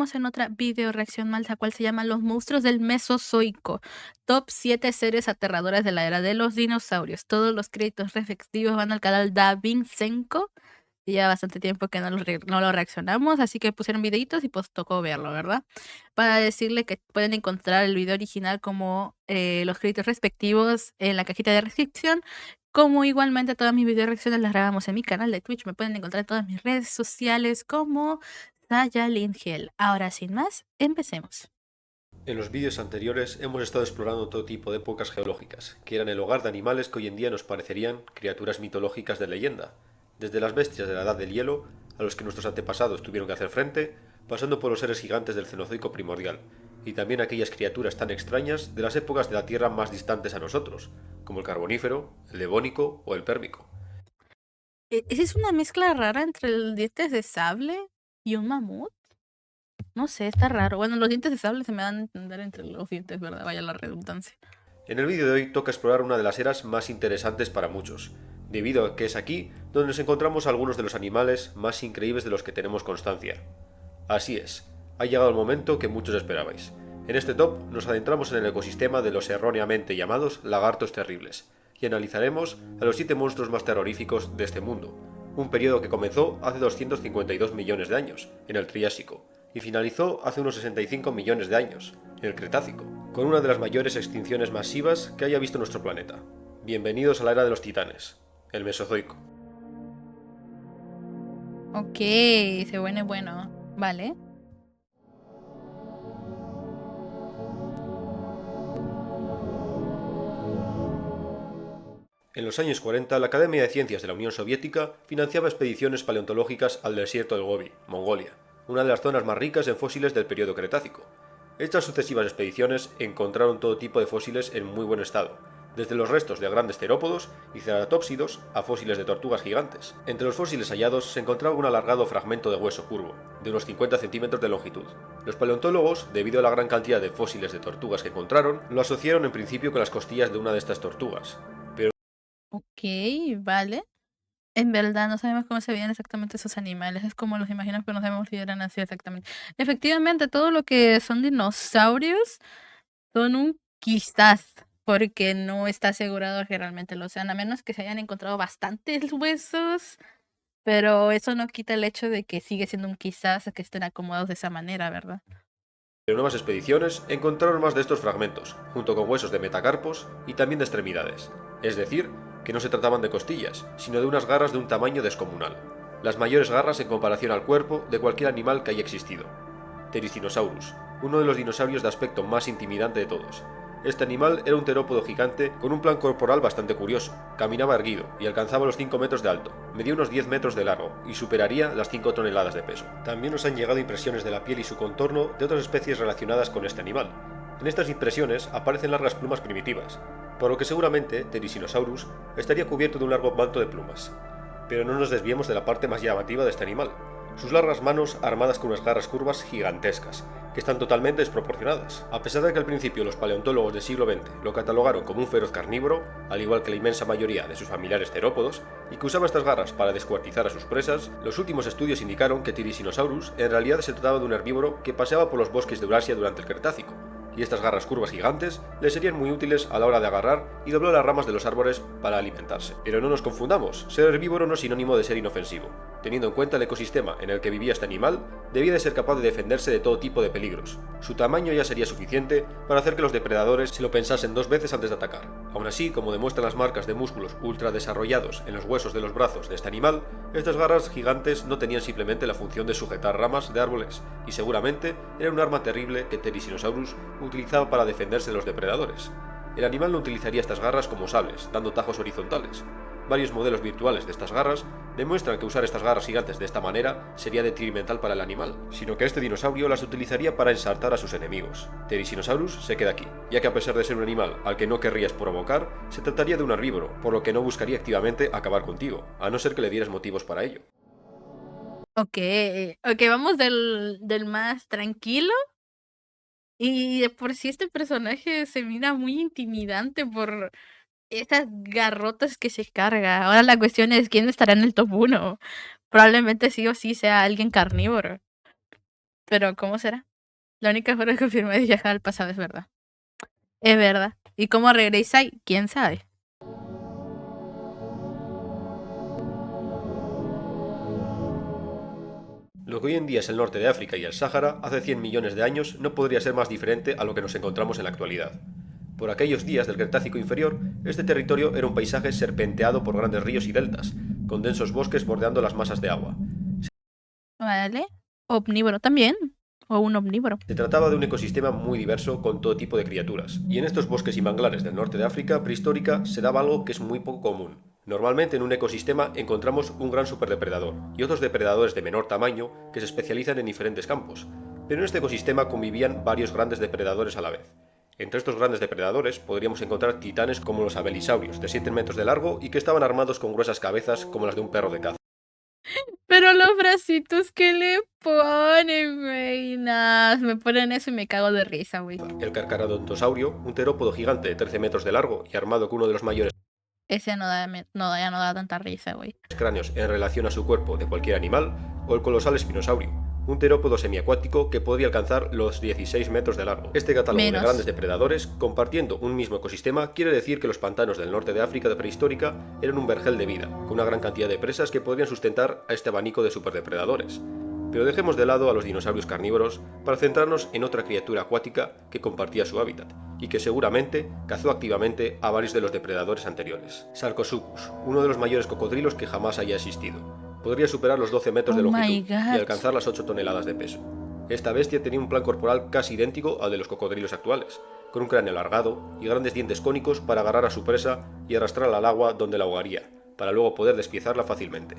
estamos en otra video reacción más, la cual se llama Los monstruos del Mesozoico. Top 7 series aterradoras de la era de los dinosaurios. Todos los créditos respectivos van al canal Da Vincenco. Y ya bastante tiempo que no lo reaccionamos, así que pusieron videitos y pues tocó verlo, ¿verdad? Para decirle que pueden encontrar el video original como los créditos respectivos en la cajita de descripción. Como igualmente todas mis video reacciones las grabamos en mi canal de Twitch. Me pueden encontrar en todas mis redes sociales como Saya Lingel. Ahora sin más, empecemos. En los vídeos anteriores hemos estado explorando todo tipo de épocas geológicas, que eran el hogar de animales que hoy en día nos parecerían criaturas mitológicas de leyenda, desde las bestias de la Edad del Hielo, a los que nuestros antepasados tuvieron que hacer frente, pasando por los seres gigantes del Cenozoico primordial, y también aquellas criaturas tan extrañas de las épocas de la Tierra más distantes a nosotros, como el Carbonífero, el Devónico o el Pérmico. ¿Es una mezcla rara entre el dientes de sable y un mamut? No sé, está raro. Bueno, los dientes de sable se me dan a entender entre los dientes, ¿verdad? Vaya la redundancia. En el vídeo de hoy toca explorar una de las eras más interesantes para muchos, debido a que es aquí donde nos encontramos algunos de los animales más increíbles de los que tenemos constancia. Así es, ha llegado el momento que muchos esperabais. En este top nos adentramos en el ecosistema de los erróneamente llamados lagartos terribles, y analizaremos a los 7 monstruos más terroríficos de este mundo, un periodo que comenzó hace 252 millones de años, en el Triásico, y finalizó hace unos 65 millones de años, en el Cretácico, con una de las mayores extinciones masivas que haya visto nuestro planeta. Bienvenidos a la era de los titanes, el Mesozoico. Ok, se pone bueno. Vale. En los años 40, la Academia de Ciencias de la Unión Soviética financiaba expediciones paleontológicas al desierto del Gobi, Mongolia, una de las zonas más ricas en fósiles del periodo Cretácico. Estas sucesivas expediciones encontraron todo tipo de fósiles en muy buen estado, desde los restos de grandes terópodos y ceratópsidos a fósiles de tortugas gigantes. Entre los fósiles hallados se encontraba un alargado fragmento de hueso curvo, de unos 50 centímetros de longitud. Los paleontólogos, debido a la gran cantidad de fósiles de tortugas que encontraron, lo asociaron en principio con las costillas de una de estas tortugas. Ok, vale. En verdad no sabemos cómo se veían exactamente esos animales. Es como los imaginamos, pero no sabemos si eran así exactamente. Efectivamente, todo lo que son dinosaurios son un quizás, porque no está asegurado que realmente lo sean, a menos que se hayan encontrado bastantes huesos. Pero eso no quita el hecho de que sigue siendo un quizás que estén acomodados de esa manera, ¿verdad? Pero nuevas expediciones encontraron más de estos fragmentos, junto con huesos de metacarpos y también de extremidades. Es decir, que no se trataban de costillas, sino de unas garras de un tamaño descomunal. Las mayores garras en comparación al cuerpo de cualquier animal que haya existido. Ptericinosaurus, uno de los dinosaurios de aspecto más intimidante de todos. Este animal era un terópodo gigante con un plan corporal bastante curioso. Caminaba erguido y alcanzaba los 5 metros de alto, medía unos 10 metros de largo y superaría las 5 toneladas de peso. También nos han llegado impresiones de la piel y su contorno de otras especies relacionadas con este animal. En estas impresiones aparecen largas plumas primitivas, por lo que seguramente Ptericinosaurus estaría cubierto de un largo manto de plumas. Pero no nos desviemos de la parte más llamativa de este animal, sus largas manos armadas con unas garras curvas gigantescas, que están totalmente desproporcionadas. A pesar de que al principio los paleontólogos del siglo XX lo catalogaron como un feroz carnívoro, al igual que la inmensa mayoría de sus familiares terópodos, y que usaba estas garras para descuartizar a sus presas, los últimos estudios indicaron que Ptericinosaurus en realidad se trataba de un herbívoro que paseaba por los bosques de Eurasia durante el Cretácico, y estas garras curvas gigantes le serían muy útiles a la hora de agarrar y doblar las ramas de los árboles para alimentarse. Pero no nos confundamos, ser herbívoro no es sinónimo de ser inofensivo. Teniendo en cuenta el ecosistema en el que vivía este animal, debía de ser capaz de defenderse de todo tipo de peligros. Su tamaño ya sería suficiente para hacer que los depredadores se lo pensasen 2 veces antes de atacar. Aún así, como demuestran las marcas de músculos ultra desarrollados en los huesos de los brazos de este animal, estas garras gigantes no tenían simplemente la función de sujetar ramas de árboles, y seguramente era un arma terrible que Ptericinosaurus utilizaba para defenderse de los depredadores. El animal no utilizaría estas garras como sables, dando tajos horizontales. Varios modelos virtuales de estas garras demuestran que usar estas garras gigantes de esta manera sería detrimental para el animal, sino que este dinosaurio las utilizaría para ensartar a sus enemigos. Ptericinosaurus se queda aquí, ya que a pesar de ser un animal al que no querrías provocar, se trataría de un herbívoro, por lo que no buscaría activamente acabar contigo, a no ser que le dieras motivos para ello. Ok, ok, vamos del más tranquilo. Y de por sí este personaje se mira muy intimidante por esas garrotas que se carga. Ahora la cuestión es quién estará en el top 1. Probablemente sí o sí sea alguien carnívoro. Pero, ¿cómo será? La única forma de confirmar es viajar al pasado, es verdad. Es verdad. ¿Y cómo regresa ahí? ¿Quién sabe? Lo que hoy en día es el norte de África y el Sáhara, hace 100 millones de años no podría ser más diferente a lo que nos encontramos en la actualidad. Por aquellos días del Cretácico inferior, este territorio era un paisaje serpenteado por grandes ríos y deltas, con densos bosques bordeando las masas de agua. Vale. Omnívoro también. O un omnívoro. Se trataba de un ecosistema muy diverso con todo tipo de criaturas, y en estos bosques y manglares del norte de África prehistórica se daba algo que es muy poco común. Normalmente en un ecosistema encontramos un gran superdepredador y otros depredadores de menor tamaño que se especializan en diferentes campos, pero en este ecosistema convivían varios grandes depredadores a la vez. Entre estos grandes depredadores podríamos encontrar titanes como los abelisaurios, de 7 metros de largo y que estaban armados con gruesas cabezas como las de un perro de caza. Pero los bracitos que le ponen, güey. Nah, me ponen eso y me cago de risa, güey. El carcaradontosaurio, un terópodo gigante de 13 metros de largo y armado con uno de los mayores Ese ya no da tanta risa, güey. cráneos en relación a su cuerpo de cualquier animal, o el colosal espinosaurio, un terópodo semiacuático que podría alcanzar los 16 metros de largo. Este catálogo Menos. de grandes depredadores, compartiendo un mismo ecosistema, quiere decir que los pantanos del norte de África de prehistórica eran un vergel de vida, con una gran cantidad de presas que podrían sustentar a este abanico de superdepredadores. Pero dejemos de lado a los dinosaurios carnívoros para centrarnos en otra criatura acuática que compartía su hábitat y que seguramente cazó activamente a varios de los depredadores anteriores. Sarcosuchus, uno de los mayores cocodrilos que jamás haya existido. Podría superar los 12 metros de Oh my longitud y God. alcanzar las 8 toneladas de peso. Esta bestia tenía un plan corporal casi idéntico al de los cocodrilos actuales, con un cráneo alargado y grandes dientes cónicos para agarrar a su presa y arrastrarla al agua donde la ahogaría, para luego poder despiezarla fácilmente.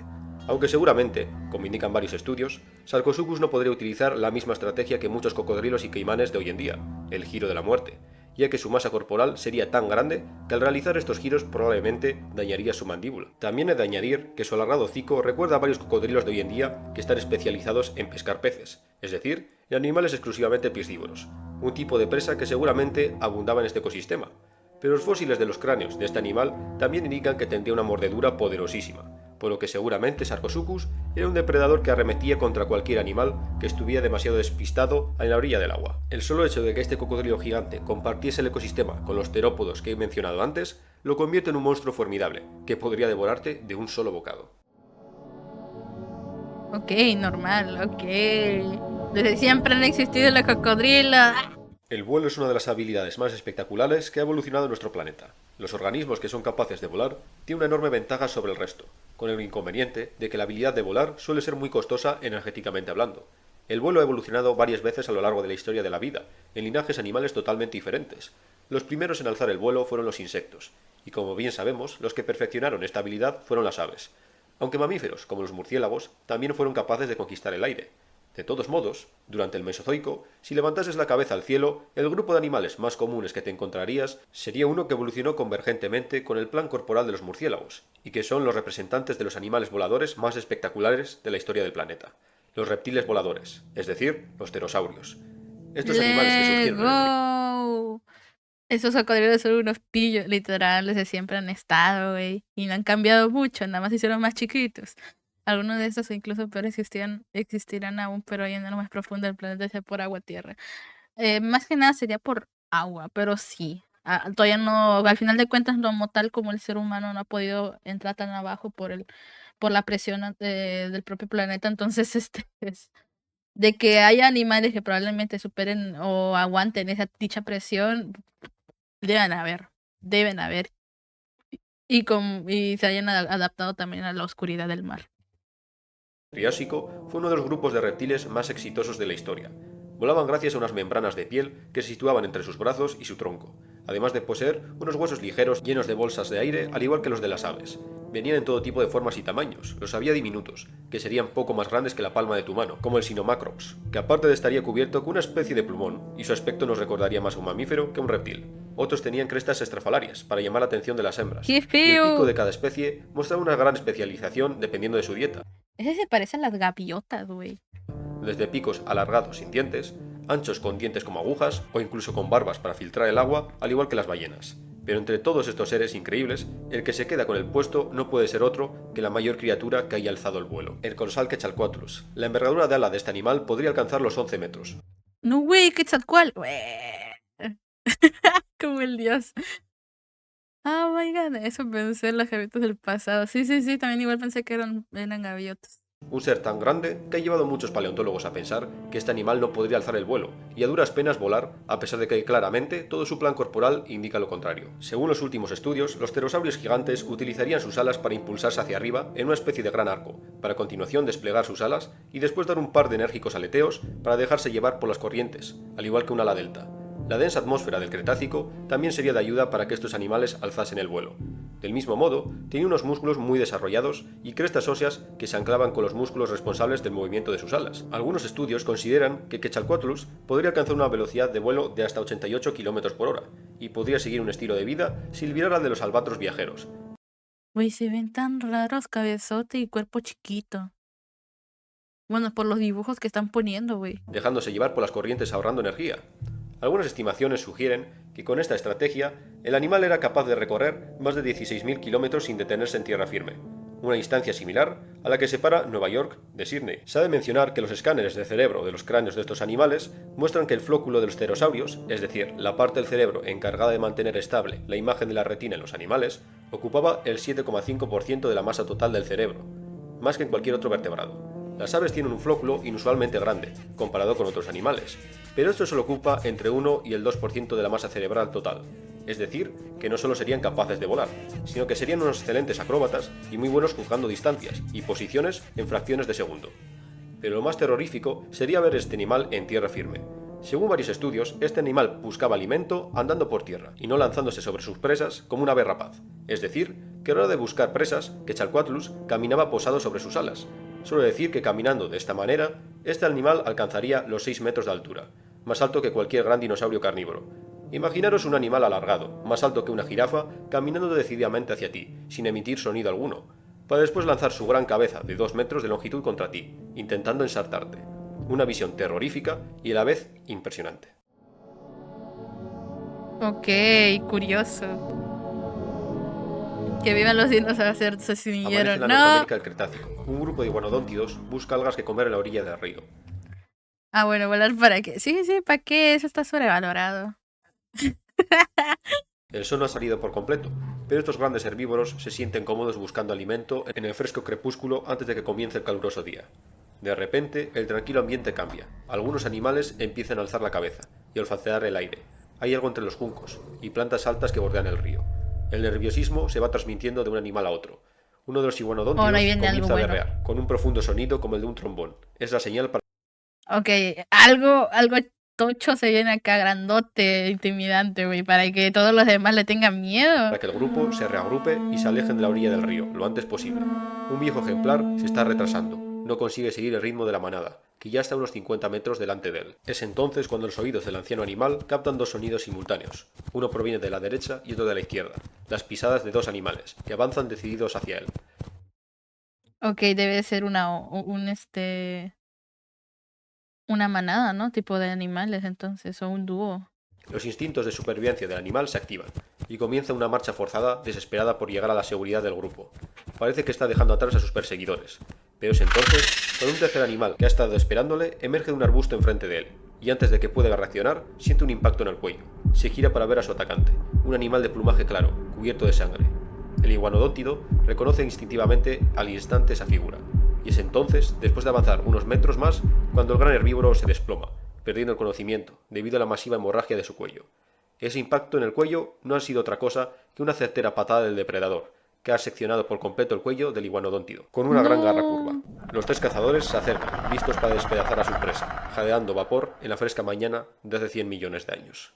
Aunque seguramente, como indican varios estudios, Sarcosuchus no podría utilizar la misma estrategia que muchos cocodrilos y caimanes de hoy en día, el giro de la muerte, ya que su masa corporal sería tan grande que al realizar estos giros probablemente dañaría su mandíbula. También he de añadir que su alargado hocico recuerda a varios cocodrilos de hoy en día que están especializados en pescar peces, es decir, en animales exclusivamente piscívoros, un tipo de presa que seguramente abundaba en este ecosistema. Pero los fósiles de los cráneos de este animal también indican que tendría una mordedura poderosísima, por lo que seguramente Sarcosuchus era un depredador que arremetía contra cualquier animal que estuviera demasiado despistado en la orilla del agua. El solo hecho de que este cocodrilo gigante compartiese el ecosistema con los terópodos que he mencionado antes, lo convierte en un monstruo formidable, que podría devorarte de un solo bocado. Ok, normal, ok. Desde siempre han existido los cocodrilos. El vuelo es una de las habilidades más espectaculares que ha evolucionado en nuestro planeta. Los organismos que son capaces de volar tienen una enorme ventaja sobre el resto, con el inconveniente de que la habilidad de volar suele ser muy costosa energéticamente hablando. El vuelo ha evolucionado varias veces a lo largo de la historia de la vida, en linajes animales totalmente diferentes. Los primeros en alzar el vuelo fueron los insectos, y como bien sabemos, los que perfeccionaron esta habilidad fueron las aves. Aunque mamíferos, como los murciélagos, también fueron capaces de conquistar el aire. De todos modos, durante el Mesozoico, si levantases la cabeza al cielo, el grupo de animales más comunes que te encontrarías sería uno que evolucionó convergentemente con el plan corporal de los murciélagos, y que son los representantes de los animales voladores más espectaculares de la historia del planeta. Los reptiles voladores, es decir, los pterosaurios. Estos animales que surgieron en el Go. Esos cocodrilos son unos pillos, literal, desde siempre han estado, güey. Y no han cambiado mucho, nada más se hicieron más chiquitos. Algunos de estos incluso peor existirán aún, pero ahí en lo más profundo del planeta, sea por agua tierra. Más que nada sería por agua, pero sí. Todavía no, al final de cuentas, como tal como el ser humano no ha podido entrar tan abajo por la presión del propio planeta, entonces de que haya animales que probablemente superen o aguanten dicha presión, deben haber, deben haber. Y se hayan adaptado también a la oscuridad del mar. Triásico fue uno de los grupos de reptiles más exitosos de la historia. Volaban gracias a unas membranas de piel que se situaban entre sus brazos y su tronco, además de poseer unos huesos ligeros llenos de bolsas de aire, al igual que los de las aves. Venían en todo tipo de formas y tamaños, los había diminutos, que serían poco más grandes que la palma de tu mano, como el Sinomacrops, que aparte de estaría cubierto con una especie de plumón, y su aspecto nos recordaría más a un mamífero que a un reptil. Otros tenían crestas estrafalarias, para llamar la atención de las hembras. ¡Qué Y el feo! pico de cada especie mostraba una gran especialización dependiendo de su dieta. Ese se parece a las gaviotas, güey. Desde picos alargados sin dientes, anchos con dientes como agujas o incluso con barbas para filtrar el agua, al igual que las ballenas. Pero entre todos estos seres increíbles, el que se queda con el puesto no puede ser otro que la mayor criatura que haya alzado el vuelo, el colosal Quetzalcóatlus. La envergadura de ala de este animal podría alcanzar los 11 metros. No way, Quetzalcóatl. Como el dios. Oh my god, eso pensé en los gaviotas del pasado. Sí, también igual pensé que eran gaviotas. Un ser tan grande que ha llevado a muchos paleontólogos a pensar que este animal no podría alzar el vuelo y a duras penas volar, a pesar de que claramente todo su plan corporal indica lo contrario. Según los últimos estudios, los pterosaurios gigantes utilizarían sus alas para impulsarse hacia arriba en una especie de gran arco, para a continuación desplegar sus alas y después dar un par de enérgicos aleteos para dejarse llevar por las corrientes, al igual que un ala delta. La densa atmósfera del Cretácico también sería de ayuda para que estos animales alzasen el vuelo. Del mismo modo, tenía unos músculos muy desarrollados y crestas óseas que se anclaban con los músculos responsables del movimiento de sus alas. Algunos estudios consideran que Quetzalcóatlus podría alcanzar una velocidad de vuelo de hasta 88 km por hora y podría seguir un estilo de vida similar al de los albatros viajeros. Uy, se ven tan raros, cabezote y cuerpo chiquito. Bueno, por los dibujos que están poniendo, güey. Dejándose llevar por las corrientes ahorrando energía. Algunas estimaciones sugieren que con esta estrategia el animal era capaz de recorrer más de 16.000 kilómetros sin detenerse en tierra firme, una distancia similar a la que separa Nueva York de Sydney. Se ha de mencionar que los escáneres de cerebro de los cráneos de estos animales muestran que el flóculo de los pterosaurios, es decir, la parte del cerebro encargada de mantener estable la imagen de la retina en los animales, ocupaba el 7,5% de la masa total del cerebro, más que en cualquier otro vertebrado. Las aves tienen un flóculo inusualmente grande, comparado con otros animales, pero esto solo ocupa entre 1 y el 2% de la masa cerebral total, es decir, que no solo serían capaces de volar, sino que serían unos excelentes acróbatas y muy buenos juzgando distancias y posiciones en fracciones de segundo. Pero lo más terrorífico sería ver este animal en tierra firme. Según varios estudios, este animal buscaba alimento andando por tierra y no lanzándose sobre sus presas como un ave rapaz, es decir, que a la hora de buscar presas, Quetzalcóatlus caminaba posado sobre sus alas. Suele decir que caminando de esta manera, este animal alcanzaría los 6 metros de altura, más alto que cualquier gran dinosaurio carnívoro. Imaginaros un animal alargado, más alto que una jirafa, caminando decididamente hacia ti, sin emitir sonido alguno, para después lanzar su gran cabeza de 2 metros de longitud contra ti, intentando ensartarte. Una visión terrorífica y a la vez impresionante. Ok, curioso. Que vivan los dinosaurios Aparece en la Norteamérica del Cretácico. Un grupo de iguanodóntidos busca algas que comer en la orilla del río. Ah, bueno, volar para qué. Sí, ¿para qué? Eso está sobrevalorado. El sol no ha salido por completo, pero estos grandes herbívoros se sienten cómodos buscando alimento en el fresco crepúsculo antes de que comience el caluroso día. De repente, el tranquilo ambiente cambia. Algunos animales empiezan a alzar la cabeza y a olfatear el aire. Hay algo entre los juncos y plantas altas que bordean el río. El nerviosismo se va transmitiendo de un animal a otro. Uno de los iguanodóntidos comienza a berrear, con un profundo sonido como el de un trombón. Es la señal para... Ok, algo tocho se viene acá, grandote, intimidante, güey, para que todos los demás le tengan miedo. Para que el grupo se reagrupe y se alejen de la orilla del río, lo antes posible. Un viejo ejemplar se está retrasando. No consigue seguir el ritmo de la manada, que ya está a unos 50 metros delante de él. Es entonces cuando los oídos del anciano animal captan dos sonidos simultáneos. Uno proviene de la derecha y otro de la izquierda. Las pisadas de dos animales, que avanzan decididos hacia él. Ok, debe ser una manada, ¿no? Tipo de animales, entonces, o un dúo. Los instintos de supervivencia del animal se activan, y comienza una marcha forzada, desesperada por llegar a la seguridad del grupo. Parece que está dejando atrás a sus perseguidores, pero es entonces cuando un tercer animal que ha estado esperándole emerge de un arbusto enfrente de él, y antes de que pueda reaccionar, siente un impacto en el cuello. Se gira para ver a su atacante, un animal de plumaje claro, cubierto de sangre. El iguanodóntido reconoce instintivamente al instante esa figura, y es entonces, después de avanzar unos metros más, cuando el gran herbívoro se desploma, perdiendo el conocimiento, debido a la masiva hemorragia de su cuello. Ese impacto en el cuello no ha sido otra cosa que una certera patada del depredador, que ha seccionado por completo el cuello del iguanodóntido, con una gran garra curva. Los tres cazadores se acercan, listos para despedazar a su presa, jadeando vapor en la fresca mañana de hace 100 millones de años.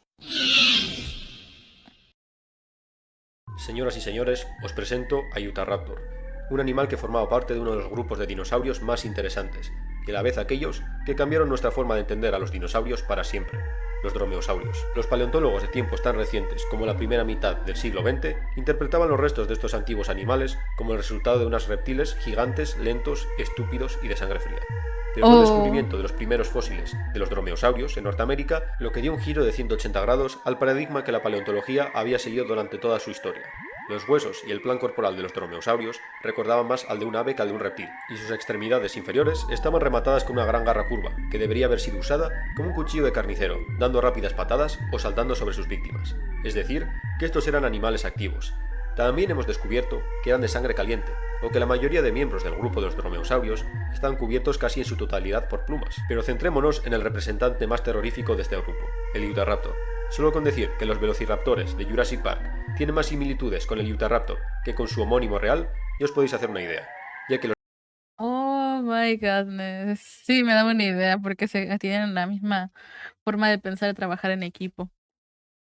Señoras y señores, os presento a Utahraptor, un animal que formaba parte de uno de los grupos de dinosaurios más interesantes, y a la vez aquellos que cambiaron nuestra forma de entender a los dinosaurios para siempre, los dromeosaurios. Los paleontólogos de tiempos tan recientes como la primera mitad del siglo XX interpretaban los restos de estos antiguos animales como el resultado de unos reptiles gigantes, lentos, estúpidos y de sangre fría. pero fue el descubrimiento de los primeros fósiles de los dromeosaurios en Norteamérica lo que dio un giro de 180 grados al paradigma que la paleontología había seguido durante toda su historia. Los huesos y el plan corporal de los dromeosaurios recordaban más al de un ave que al de un reptil, y sus extremidades inferiores estaban rematadas con una gran garra curva, que debería haber sido usada como un cuchillo de carnicero, dando rápidas patadas o saltando sobre sus víctimas. Es decir, que estos eran animales activos. También hemos descubierto que eran de sangre caliente, o que la mayoría de miembros del grupo de los dromeosaurios estaban cubiertos casi en su totalidad por plumas. Pero centrémonos en el representante más terrorífico de este grupo, el Utahraptor. Solo con decir que los velociraptores de Jurassic Park tienen más similitudes con el Utahraptor que con su homónimo real, ya os podéis hacer una idea, ya que los... Oh my goodness. Sí, me da una idea porque tienen la misma forma de pensar y trabajar en equipo.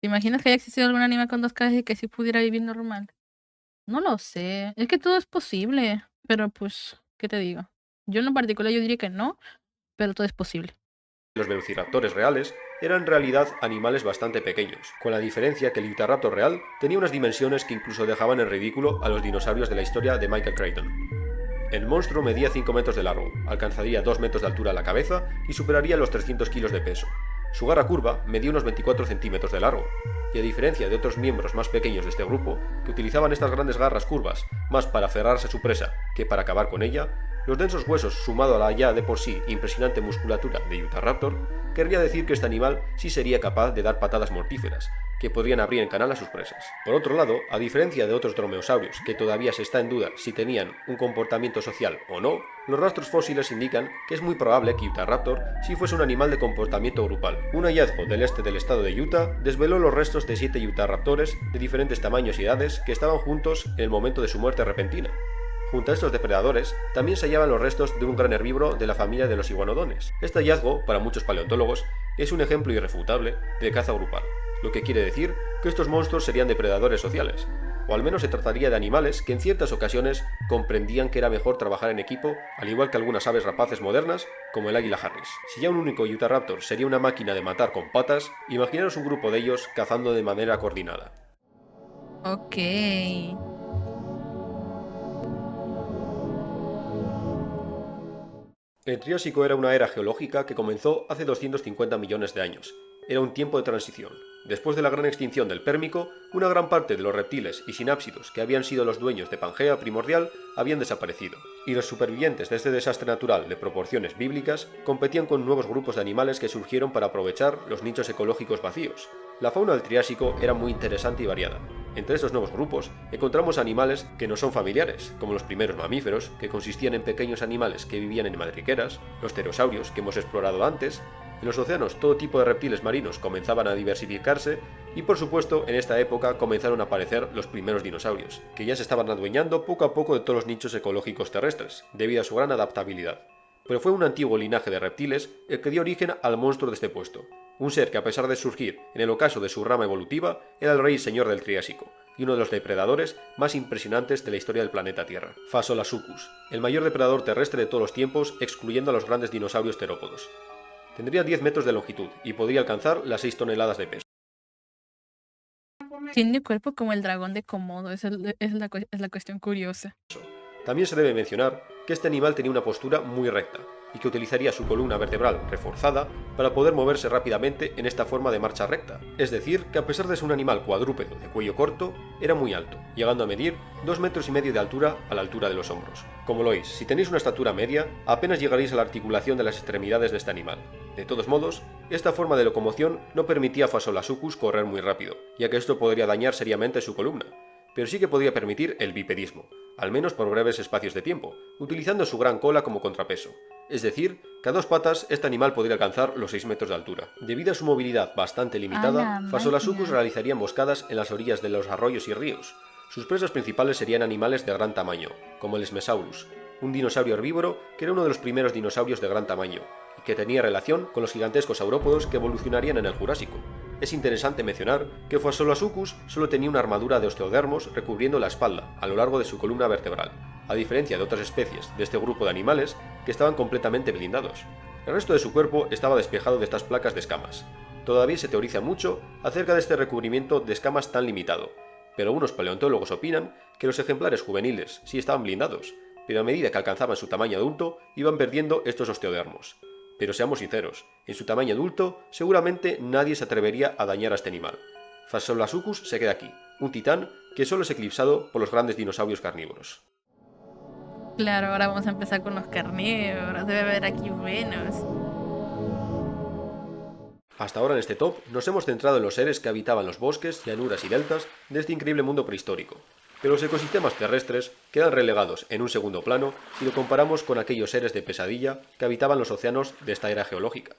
¿Te imaginas que haya existido algún animal con dos cabezas y que sí pudiera vivir normal? No lo sé. Es que todo es posible. Pero pues, ¿qué te digo? Yo en lo particular yo diría que no, pero todo es posible. Los velociraptores reales eran en realidad animales bastante pequeños, con la diferencia que el Utahraptor real tenía unas dimensiones que incluso dejaban en ridículo a los dinosaurios de la historia de Michael Crichton. El monstruo medía 5 metros de largo, alcanzaría 2 metros de altura a la cabeza y superaría los 300 kilos de peso. Su garra curva medía unos 24 centímetros de largo, y a diferencia de otros miembros más pequeños de este grupo, que utilizaban estas grandes garras curvas más para aferrarse a su presa que para acabar con ella, los densos huesos sumado a la ya de por sí impresionante musculatura de Utahraptor, querría decir que este animal sí sería capaz de dar patadas mortíferas, que podrían abrir en canal a sus presas. Por otro lado, a diferencia de otros dromeosaurios, que todavía se está en duda si tenían un comportamiento social o no, los rastros fósiles indican que es muy probable que Utahraptor sí fuese un animal de comportamiento grupal. Un hallazgo del este del estado de Utah desveló los restos de 7 Utahraptores de diferentes tamaños y edades que estaban juntos en el momento de su muerte repentina. Junto a estos depredadores, también se hallaban los restos de un gran herbívoro de la familia de los iguanodones. Este hallazgo, para muchos paleontólogos, es un ejemplo irrefutable de caza grupal, lo que quiere decir que estos monstruos serían depredadores sociales, o al menos se trataría de animales que en ciertas ocasiones comprendían que era mejor trabajar en equipo, al igual que algunas aves rapaces modernas, como el águila Harris. Si ya un único Utahraptor sería una máquina de matar con patas, imaginaros un grupo de ellos cazando de manera coordinada. Ok. El Triásico era una era geológica que comenzó hace 250 millones de años. Era un tiempo de transición. Después de la gran extinción del Pérmico, una gran parte de los reptiles y sinápsidos que habían sido los dueños de Pangea primordial habían desaparecido, y los supervivientes de este desastre natural de proporciones bíblicas competían con nuevos grupos de animales que surgieron para aprovechar los nichos ecológicos vacíos. La fauna del Triásico era muy interesante y variada. Entre estos nuevos grupos encontramos animales que no son familiares, como los primeros mamíferos, que consistían en pequeños animales que vivían en madrigueras, los pterosaurios que hemos explorado antes. En los océanos todo tipo de reptiles marinos comenzaban a diversificarse y por supuesto en esta época comenzaron a aparecer los primeros dinosaurios, que ya se estaban adueñando poco a poco de todos los nichos ecológicos terrestres, debido a su gran adaptabilidad. Pero fue un antiguo linaje de reptiles el que dio origen al monstruo de este puesto, un ser que a pesar de surgir en el ocaso de su rama evolutiva, era el rey y señor del Triásico, y uno de los depredadores más impresionantes de la historia del planeta Tierra, Phaseolasuchus, el mayor depredador terrestre de todos los tiempos excluyendo a los grandes dinosaurios terópodos. Tendría 10 metros de longitud y podría alcanzar las 6 toneladas de peso. Tiene cuerpo como el dragón de Komodo, es la cuestión curiosa. También se debe mencionar que este animal tenía una postura muy recta y que utilizaría su columna vertebral reforzada para poder moverse rápidamente en esta forma de marcha recta. Es decir, que a pesar de ser un animal cuadrúpedo de cuello corto, era muy alto, llegando a medir 2,5 metros de altura a la altura de los hombros. Como lo oís, si tenéis una estatura media, apenas llegaréis a la articulación de las extremidades de este animal. De todos modos, esta forma de locomoción no permitía a Phaseolasuchus correr muy rápido, ya que esto podría dañar seriamente su columna, pero sí que podía permitir el bipedismo, al menos por breves espacios de tiempo, utilizando su gran cola como contrapeso. Es decir, que a 2 patas este animal podría alcanzar los 6 metros de altura. Debido a su movilidad bastante limitada, Phaseolasuchus realizaría emboscadas en las orillas de los arroyos y ríos. Sus presas principales serían animales de gran tamaño, como el Smesaurus, un dinosaurio herbívoro que era uno de los primeros dinosaurios de gran tamaño, y que tenía relación con los gigantescos saurópodos que evolucionarían en el Jurásico. Es interesante mencionar que Phaseolasuchus solo tenía una armadura de osteodermos recubriendo la espalda a lo largo de su columna vertebral, a diferencia de otras especies de este grupo de animales que estaban completamente blindados. El resto de su cuerpo estaba despejado de estas placas de escamas. Todavía se teoriza mucho acerca de este recubrimiento de escamas tan limitado, pero algunos paleontólogos opinan que los ejemplares juveniles sí estaban blindados, pero a medida que alcanzaban su tamaño adulto, iban perdiendo estos osteodermos. Pero seamos sinceros, en su tamaño adulto, seguramente nadie se atrevería a dañar a este animal. Phaseolasuchus se queda aquí, un titán que solo es eclipsado por los grandes dinosaurios carnívoros. Claro, ahora vamos a empezar con los carnívoros. Debe haber aquí buenos. Hasta ahora en este top nos hemos centrado en los seres que habitaban los bosques, llanuras y deltas de este increíble mundo prehistórico. Pero los ecosistemas terrestres quedan relegados en un segundo plano si lo comparamos con aquellos seres de pesadilla que habitaban los océanos de esta era geológica.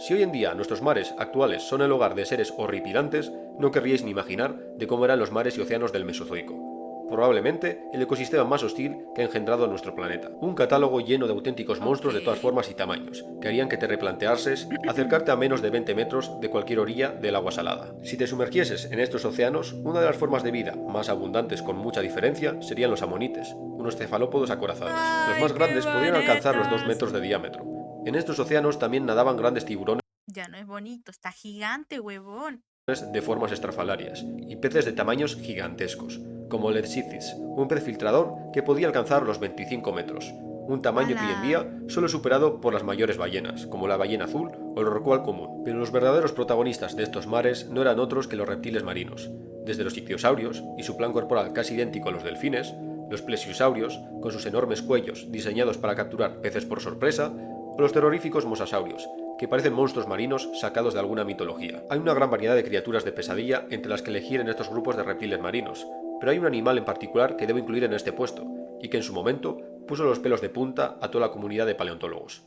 Si hoy en día nuestros mares actuales son el hogar de seres horripilantes, no querríais ni imaginar de cómo eran los mares y océanos del Mesozoico. Probablemente el ecosistema más hostil que ha engendrado nuestro planeta. Un catálogo lleno de auténticos monstruos de todas formas y tamaños, que harían que te replanteases acercarte a menos de 20 metros de cualquier orilla del agua salada. Si te sumergieses en estos océanos, una de las formas de vida más abundantes con mucha diferencia serían los amonites, unos cefalópodos acorazados. Los más grandes podrían alcanzar los 2 metros de diámetro. En estos océanos también nadaban grandes tiburones Ya no es bonito, está gigante, huevón. de formas estrafalarias y peces de tamaños gigantescos, como el Lepsicis, un pez filtrador que podía alcanzar los 25 metros, un tamaño que hoy en día solo es superado por las mayores ballenas, como la ballena azul o el rorcual común. Pero los verdaderos protagonistas de estos mares no eran otros que los reptiles marinos, desde los ictiosaurios y su plan corporal casi idéntico a los delfines, los plesiosaurios, con sus enormes cuellos diseñados para capturar peces por sorpresa, o los terroríficos mosasaurios, que parecen monstruos marinos sacados de alguna mitología. Hay una gran variedad de criaturas de pesadilla entre las que elegir en estos grupos de reptiles marinos, pero hay un animal en particular que debo incluir en este puesto, y que en su momento puso los pelos de punta a toda la comunidad de paleontólogos.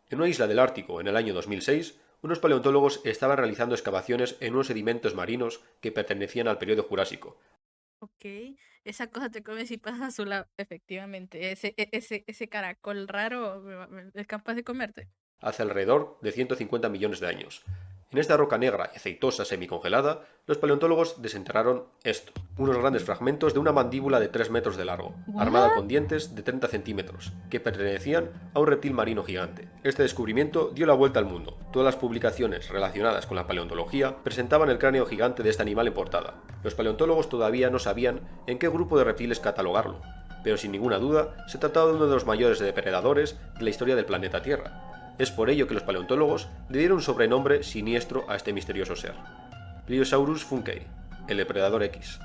En una isla del Ártico, en el año 2006, unos paleontólogos estaban realizando excavaciones en unos sedimentos marinos que pertenecían al periodo Jurásico. Ok, esa cosa te come si pasas a su lado. Efectivamente, ese caracol raro es capaz de comerte. Hace alrededor de 150 millones de años. En esta roca negra y aceitosa semicongelada, los paleontólogos desenterraron esto, unos grandes fragmentos de una mandíbula de 3 metros de largo, armada con dientes de 30 centímetros, que pertenecían a un reptil marino gigante. Este descubrimiento dio la vuelta al mundo. Todas las publicaciones relacionadas con la paleontología presentaban el cráneo gigante de este animal en portada. Los paleontólogos todavía no sabían en qué grupo de reptiles catalogarlo, pero sin ninguna duda se trataba de uno de los mayores depredadores de la historia del planeta Tierra. Es por ello que los paleontólogos le dieron un sobrenombre siniestro a este misterioso ser: Pliosaurus funkei, el depredador X.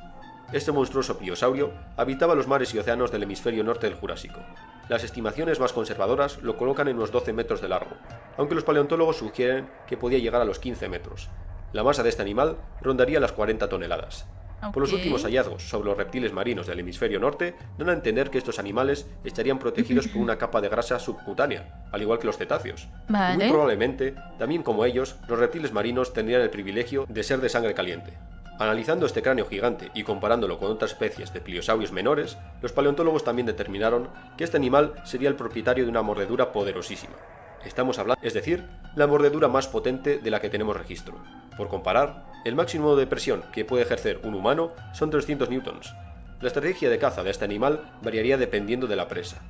Este monstruoso pliosaurio habitaba los mares y océanos del hemisferio norte del Jurásico. Las estimaciones más conservadoras lo colocan en unos 12 metros de largo, aunque los paleontólogos sugieren que podía llegar a los 15 metros. La masa de este animal rondaría las 40 toneladas. Por los últimos hallazgos sobre los reptiles marinos del hemisferio norte, dan a entender que estos animales estarían protegidos por una capa de grasa subcutánea, al igual que los cetáceos. Vale. Muy probablemente, también como ellos, los reptiles marinos tendrían el privilegio de ser de sangre caliente. Analizando este cráneo gigante y comparándolo con otras especies de pliosaurios menores, los paleontólogos también determinaron que este animal sería el propietario de una mordedura poderosísima. Estamos hablando, es decir, la mordedura más potente de la que tenemos registro. Por comparar, el máximo de presión que puede ejercer un humano son 300 newtons. La estrategia de caza de este animal variaría dependiendo de la presa.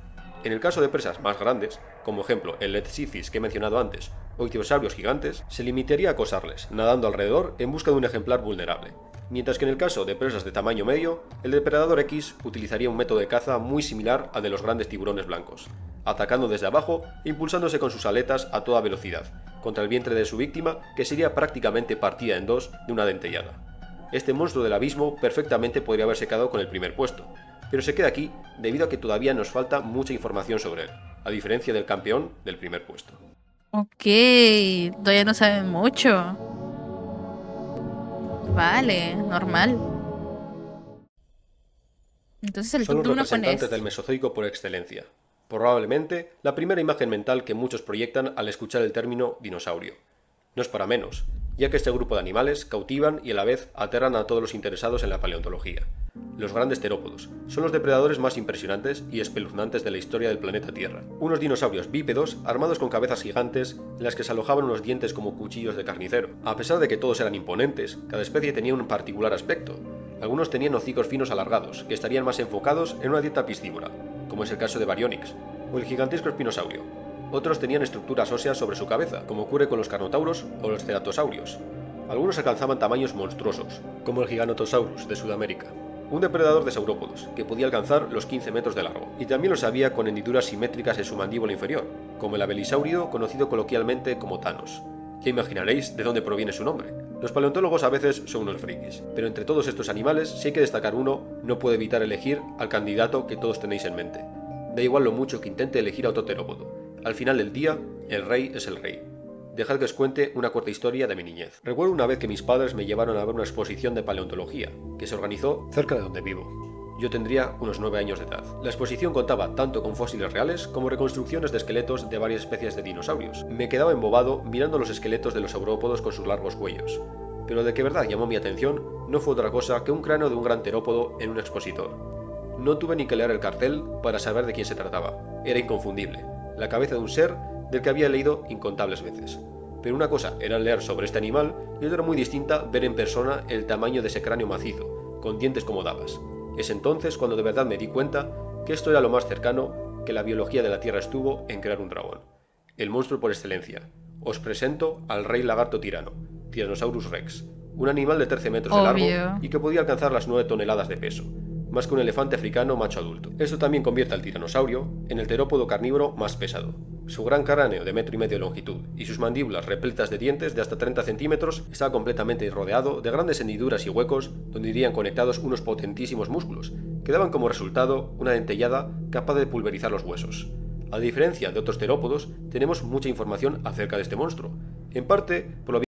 En el caso de presas más grandes, como ejemplo el Lepsicis que he mencionado antes, o ictiosaurios gigantes, se limitaría a acosarles, nadando alrededor en busca de un ejemplar vulnerable. Mientras que en el caso de presas de tamaño medio, el depredador X utilizaría un método de caza muy similar al de los grandes tiburones blancos, atacando desde abajo e impulsándose con sus aletas a toda velocidad, contra el vientre de su víctima, que sería prácticamente partida en dos de una dentellada. Este monstruo del abismo perfectamente podría haberse quedado con el primer puesto, pero se queda aquí debido a que todavía nos falta mucha información sobre él, a diferencia del campeón del primer puesto. Ok, todavía no saben mucho. Vale, normal. Entonces el Son top los 1 con representantes este. del Mesozoico por excelencia. Probablemente la primera imagen mental que muchos proyectan al escuchar el término dinosaurio. No es para menos, ya que este grupo de animales cautivan y a la vez aterran a todos los interesados en la paleontología. Los grandes terópodos son los depredadores más impresionantes y espeluznantes de la historia del planeta Tierra. Unos dinosaurios bípedos armados con cabezas gigantes en las que se alojaban unos dientes como cuchillos de carnicero. A pesar de que todos eran imponentes, cada especie tenía un particular aspecto. Algunos tenían hocicos finos alargados, que estarían más enfocados en una dieta piscívora, como es el caso de Baryonyx, o el gigantesco espinosaurio. Otros tenían estructuras óseas sobre su cabeza, como ocurre con los carnotauros o los ceratosaurios. Algunos alcanzaban tamaños monstruosos, como el Giganotosaurus de Sudamérica. un depredador de saurópodos, que podía alcanzar los 15 metros de largo, y también los había con hendiduras simétricas en su mandíbula inferior, como el abelisáurido conocido coloquialmente como Thanos. Ya imaginaréis de dónde proviene su nombre. Los paleontólogos a veces son unos frikis, pero entre todos estos animales, si hay que destacar uno, no puedo evitar elegir al candidato que todos tenéis en mente. Da igual lo mucho que intente elegir a otro terópodo. Al final del día, el rey es el rey. Dejad que os cuente una corta historia de mi niñez. Recuerdo una vez que mis padres me llevaron a ver una exposición de paleontología, que se organizó cerca de donde vivo. Yo tendría unos 9 años de edad. La exposición contaba tanto con fósiles reales como reconstrucciones de esqueletos de varias especies de dinosaurios. Me quedaba embobado mirando los esqueletos de los saurópodos con sus largos cuellos. Pero de que verdad llamó mi atención no fue otra cosa que un cráneo de un gran terópodo en un expositor. No tuve ni que leer el cartel para saber de quién se trataba. Era inconfundible. La cabeza de un ser del que había leído incontables veces. Pero una cosa era leer sobre este animal y otra muy distinta ver en persona el tamaño de ese cráneo macizo, con dientes como dagas. Es entonces cuando de verdad me di cuenta que esto era lo más cercano que la biología de la Tierra estuvo en crear un dragón. El monstruo por excelencia. Os presento al rey lagarto tirano, Tyrannosaurus rex, un animal de 13 metros de largo y que podía alcanzar las 9 toneladas de peso, más que un elefante africano macho adulto. Esto también convierte al tiranosaurio en el terópodo carnívoro más pesado. Su gran cráneo de 1,5 metros de longitud y sus mandíbulas repletas de dientes de hasta 30 centímetros estaba completamente rodeado de grandes hendiduras y huecos donde irían conectados unos potentísimos músculos, que daban como resultado una dentellada capaz de pulverizar los huesos. A diferencia de otros terópodos, tenemos mucha información acerca de este monstruo, en parte por lo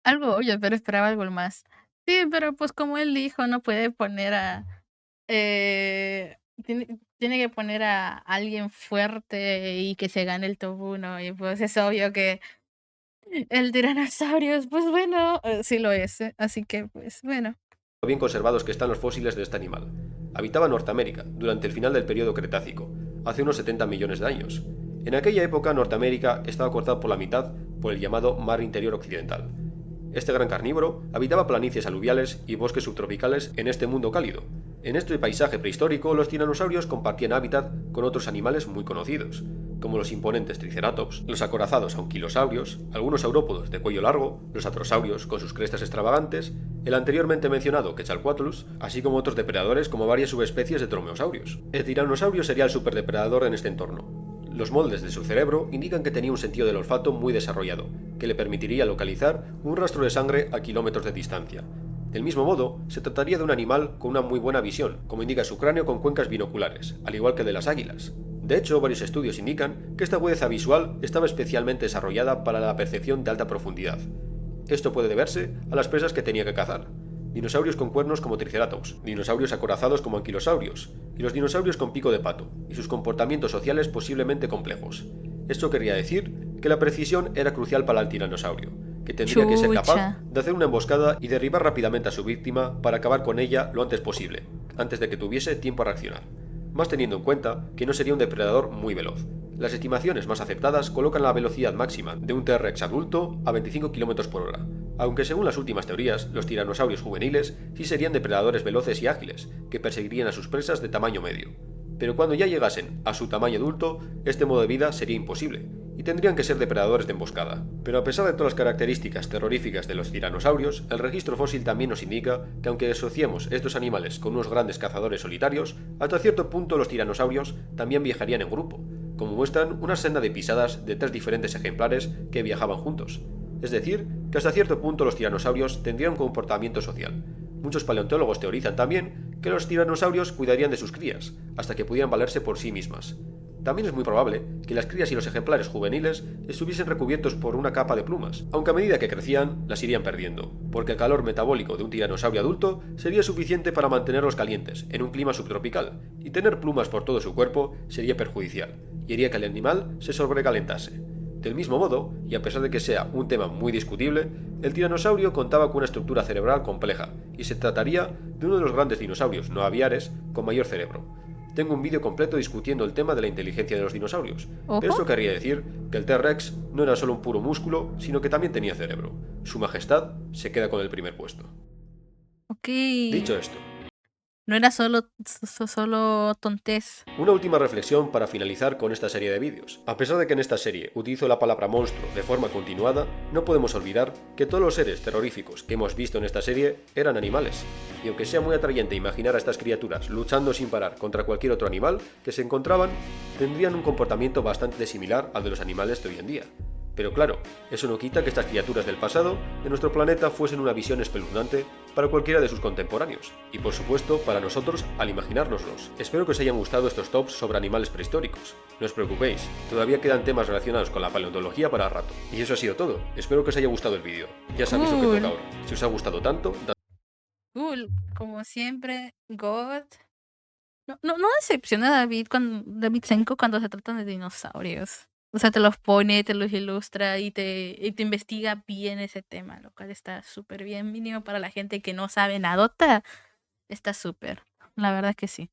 Algo obvio, pero esperaba algo más. Sí, pero pues como él dijo, no puede poner a... tiene que poner a alguien fuerte y que se gane el top 1. Y pues es obvio que el tiranosaurio, pues bueno, sí lo es. Así que pues bueno. bien conservados que están los fósiles de este animal. Habitaba en Norteamérica durante el final del período Cretácico, hace unos 70 millones de años. En aquella época Norteamérica estaba cortada por la mitad por el llamado Mar Interior Occidental. Este gran carnívoro habitaba planicies aluviales y bosques subtropicales en este mundo cálido. En este paisaje prehistórico, los tiranosaurios compartían hábitat con otros animales muy conocidos, como los imponentes triceratops, los acorazados anquilosaurios, algunos saurópodos de cuello largo, los atrosaurios con sus crestas extravagantes, el anteriormente mencionado Quetzalcoatlus, así como otros depredadores como varias subespecies de dromeosaurios. El tiranosaurio sería el superdepredador en este entorno. Los moldes de su cerebro indican que tenía un sentido del olfato muy desarrollado, que le permitiría localizar un rastro de sangre a kilómetros de distancia. Del mismo modo, se trataría de un animal con una muy buena visión, como indica su cráneo con cuencas binoculares, al igual que el de las águilas. De hecho, varios estudios indican que esta agudeza visual estaba especialmente desarrollada para la percepción de alta profundidad. Esto puede deberse a las presas que tenía que cazar. Dinosaurios con cuernos como Triceratops, dinosaurios acorazados como anquilosaurios, y los dinosaurios con pico de pato, y sus comportamientos sociales posiblemente complejos. Esto querría decir que la precisión era crucial para el tiranosaurio, que tendría que ser capaz de hacer una emboscada y derribar rápidamente a su víctima para acabar con ella lo antes posible, antes de que tuviese tiempo a reaccionar. Más teniendo en cuenta que no sería un depredador muy veloz. Las estimaciones más aceptadas colocan la velocidad máxima de un T-Rex adulto a 25 km/h, aunque según las últimas teorías, los tiranosaurios juveniles sí serían depredadores veloces y ágiles, que perseguirían a sus presas de tamaño medio. Pero cuando ya llegasen a su tamaño adulto, este modo de vida sería imposible, y tendrían que ser depredadores de emboscada. Pero a pesar de todas las características terroríficas de los tiranosaurios, el registro fósil también nos indica que aunque asociemos estos animales con unos grandes cazadores solitarios, hasta cierto punto los tiranosaurios también viajarían en grupo, como muestran una senda de pisadas de 3 diferentes ejemplares que viajaban juntos. Es decir, que hasta cierto punto los tiranosaurios tendrían un comportamiento social. Muchos paleontólogos teorizan también que los tiranosaurios cuidarían de sus crías, hasta que pudieran valerse por sí mismas. También es muy probable que las crías y los ejemplares juveniles estuviesen recubiertos por una capa de plumas, aunque a medida que crecían las irían perdiendo, porque el calor metabólico de un tiranosaurio adulto sería suficiente para mantenerlos calientes en un clima subtropical, y tener plumas por todo su cuerpo sería perjudicial, y haría que el animal se sobrecalentase. Del mismo modo, y a pesar de que sea un tema muy discutible, el tiranosaurio contaba con una estructura cerebral compleja, y se trataría de uno de los grandes dinosaurios no aviares con mayor cerebro. Tengo un vídeo completo discutiendo el tema de la inteligencia de los dinosaurios, pero esto querría decir que el T-Rex no era solo un puro músculo, sino que también tenía cerebro. Su Majestad se queda con el primer puesto. Ok. Dicho esto, no era solo tontés. Una última reflexión para finalizar con esta serie de vídeos. A pesar de que en esta serie utilizo la palabra monstruo de forma continuada, no podemos olvidar que todos los seres terroríficos que hemos visto en esta serie eran animales. Y aunque sea muy atrayente imaginar a estas criaturas luchando sin parar contra cualquier otro animal que se encontraban, tendrían un comportamiento bastante similar al de los animales de hoy en día. Pero claro, eso no quita que estas criaturas del pasado de nuestro planeta fuesen una visión espeluznante para cualquiera de sus contemporáneos, y por supuesto para nosotros al imaginárnoslos. Espero que os hayan gustado estos tops sobre animales prehistóricos. No os preocupéis, todavía quedan temas relacionados con la paleontología para rato. Y eso ha sido todo, espero que os haya gustado el vídeo. Ya sabéis lo que toca Cool, ahora. Si os ha gustado tanto, cool. Como siempre, God. No decepciona a David Senko cuando se tratan de dinosaurios. O sea, te los pone, te los ilustra y te investiga bien ese tema, lo cual está súper bien. Mínimo para la gente que no sabe nadota, está súper. La verdad que sí.